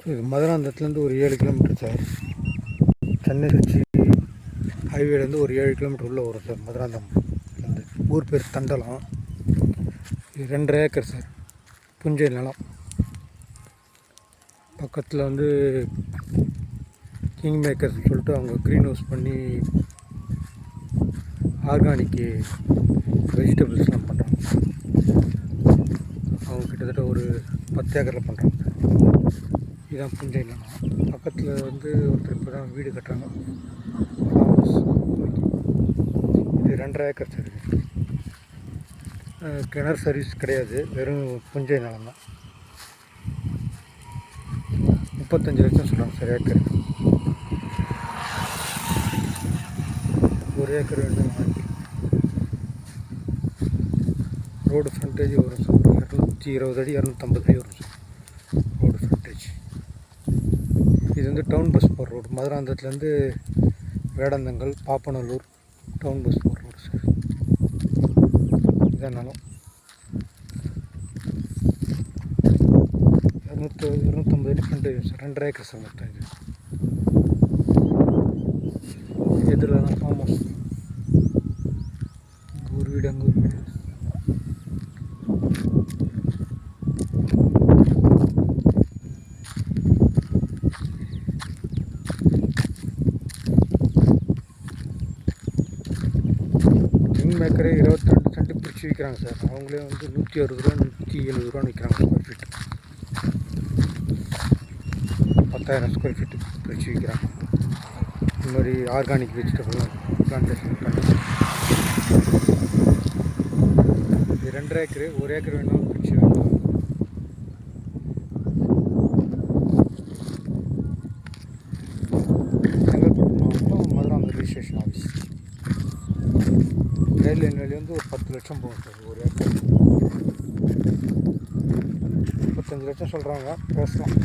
இது மதுராந்தகத்துலேருந்து ஒரு 7 kilometre sir. Chennai Trichy ஹைவேலேருந்து ஒரு 7 கிலோமீட்டர் உள்ளே வரும் சார். மதுராந்தகம்லேருந்து ஊர் பேர் தண்டலம். இது 2.5 ஏக்கர் சார், புஞ்சை நிலம். பக்கத்தில் வந்து கிங் மேக்கர்ஸ் சொல்லிட்டு அவங்க க்ரீன் ஹவுஸ் பண்ணி ஆர்கானிக் வெஜிடபிள்ஸ்லாம் பண்ணுறாங்க. அவங்க கிட்டத்தட்ட ஒரு 10 ஏக்கரில் பண்ணுறாங்க. இதுதான் புஞ்சை நிலம். பக்கத்தில் வந்து ஒருத்தர் இப்போ தான் வீடு கட்டுறாங்க. இது 2.5 ஏக்கர் சார். கிணறு சர்வீஸ் கிடையாது, வெறும் புஞ்சை நிலம் தான். 35 லட்சம் சொல்கிறாங்க சார் ஏக்கர். 1 ஏக்கர் வேணும். ரோடு ஃப்ரண்டேஜ் வரும் சார், 220 அடி 250 அடி வரும் சார் ரோடு ஃப்ரண்டேஜ். இது வந்து டவுன் பஸ் போகிற ரோடு. மதுராந்தகத்துலேருந்து வேடந்தங்கல், பாப்பநல்லூர் டவுன் பஸ் போகிற ரோடு சார். இதான் நிலம். 250 அடி ஃப்ரண்டேஜ் சார். 2.5 ஏக்கர் சார் மொத்தம். இது எதில் தான் ஃபார்ம் ஹவுஸ். இங்கே ஒரு வீடு, அங்கே ஒரு வீடு. கிங் மேக்கரே 22 சென்ட் பிரித்து விற்கிறாங்க சார். அவங்களே வந்து 160 ரூபா 170 ரூபான்னு விற்கிறாங்க ஸ்கொயர் ஃபீட். 10,000 ஸ்கொயர் ஃபீட்டு பிரித்து விற்கிறாங்க. இந்த மாதிரி ஆர்கானிக் வெஜிடபிள்லாம் பிளான்டேஷன் பண்ணி. இது 2.5 ஏக்கரு. 1 ஏக்கர் வேணும் பிரித்து வேணும். செங்கல்பட்டு மாவட்டம் மதுராந்தகம் ரிஜிஸ்ட்ரேஷன் ஆஃபீஸ். ரயில்வே வேலி வந்து ஒரு 10 லட்சம் போகும் சார். 1 ஏக்கர் 35 லட்சம் சொல்கிறாங்க, பேசலாம்.